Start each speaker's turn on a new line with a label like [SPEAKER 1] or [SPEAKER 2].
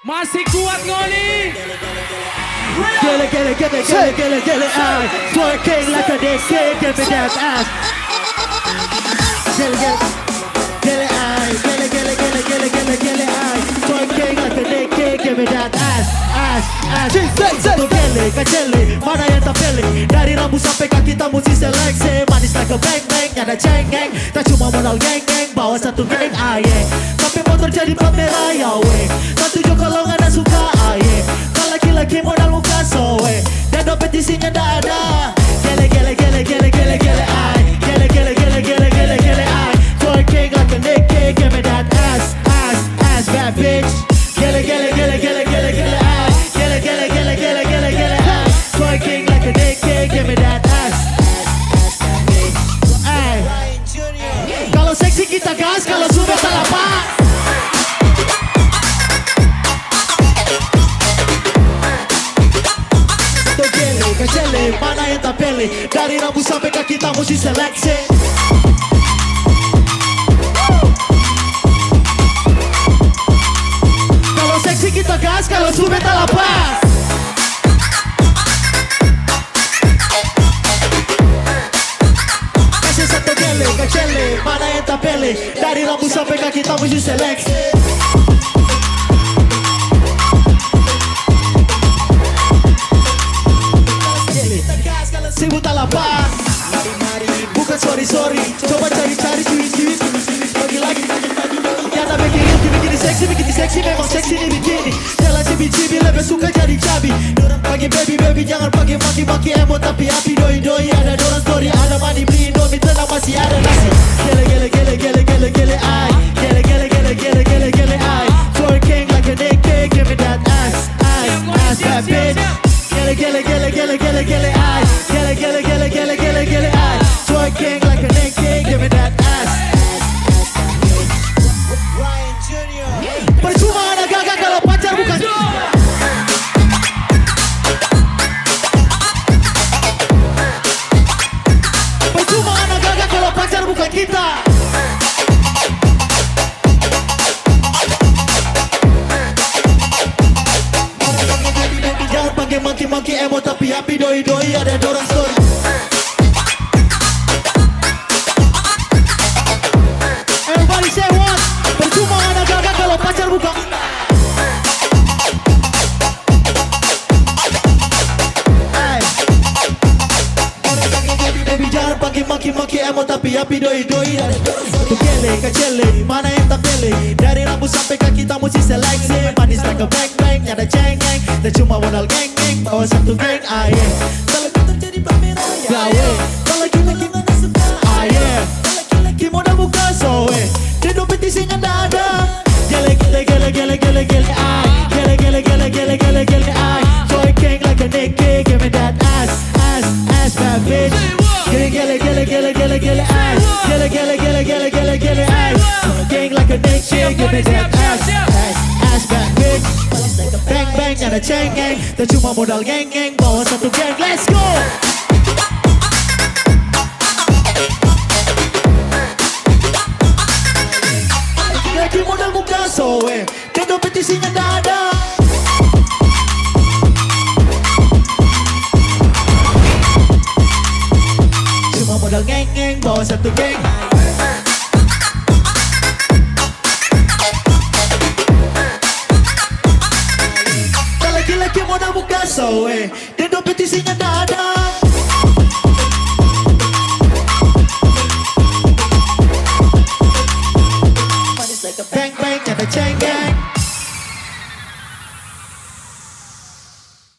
[SPEAKER 1] Masih kuat Ngoni.
[SPEAKER 2] Get it, ay. Twerking like a dick, give me that ass. Get it, ay. Get it, ay. Twerking like a dick, give me that ass. Satu kecele, mana yang tak pilih. Dari rambut sampai kaki tak mesti seleksi. Manis like a bang bang, nyada cengeng. Tak cuma modal geng geng, bawa satu geng aye. Tapi motor jadi plat merah ya weh. Tak tunjuk kalau nggak ada suka aye. Kalau laki-laki modal muka sowe. Dan dompet isinya ndak ada. Gele ay. Gele ay. Twerking like a nigga, give me that ass, bad bitch. Gele ay. Gele ay. Twerking like a nigga, give me that ass, bad bitch. Ay. Kalau seksi kita gas, kalau sudah tak lapak. Kecele, mana yang tak pilih. Dari rambut sampai kaki tak mesti seleksi. Kalau seksi kita gas, kalau sube tak lapas. Kasih satu kecele, mana yang tak pilih. Dari rambut sampai kaki tak mesti seleksi. Sibuk tak lapar. Bukan sorry. Coba cari ciwit. Lagi. Yang tak bikin seksi. Memang seksi di bikini. Jalan cibi lebih suka jadi cabi. Dorang pagi baby jangan pakai maki emo tapi api doi. Ada dorang story, ada money beli indomie tenang masih ada nasi. Gele ay. Gele ay. Twerking like a nigga, give me that ass, bad bitch. Gele ay. Gele ay. Twerking like a nigga, give me that ass. Percuma ada gagak kalau pacar bukan. Percuma ada gagak kalau pacar bukan kita. Jangan panggil maki emo tapi api doi ada dorang story. Everybody say what? Percuma ada gagak kalau pacar bukan. Baby jangan panggil maki emo tapi api doi ada dorang story. Kecele, mana yang tak pilih. Dari rambut sampai kaki tak mesti seleksi. Manis like a bang bang, nyada cengeng. Dan cuma modal geng geng, bawa satu geng aye. Kalau kita jadi pameran gawe. Kalau laki-laki nggak suka aye. Laki-laki modal buka sowe. Dan dompet isinya nggak ada. Gele ay. Gele ay. Twerking like a nigga, give me that ass, bad bitch. Gele ay. Gele ay. Twerking like a nigga, give me that ass, bad bitch. Bang bang, nyada cengeng. Dan cuma modal geng geng, bawa satu geng, let's go. Lagi modal muka sowe. Dan dompet isinya nggak ada. Cuma modal geng geng, bawa satu geng. Laki-laki modal muka sowe. Dan dompet isinya nggak ada. Bang bang, nyada cengeng.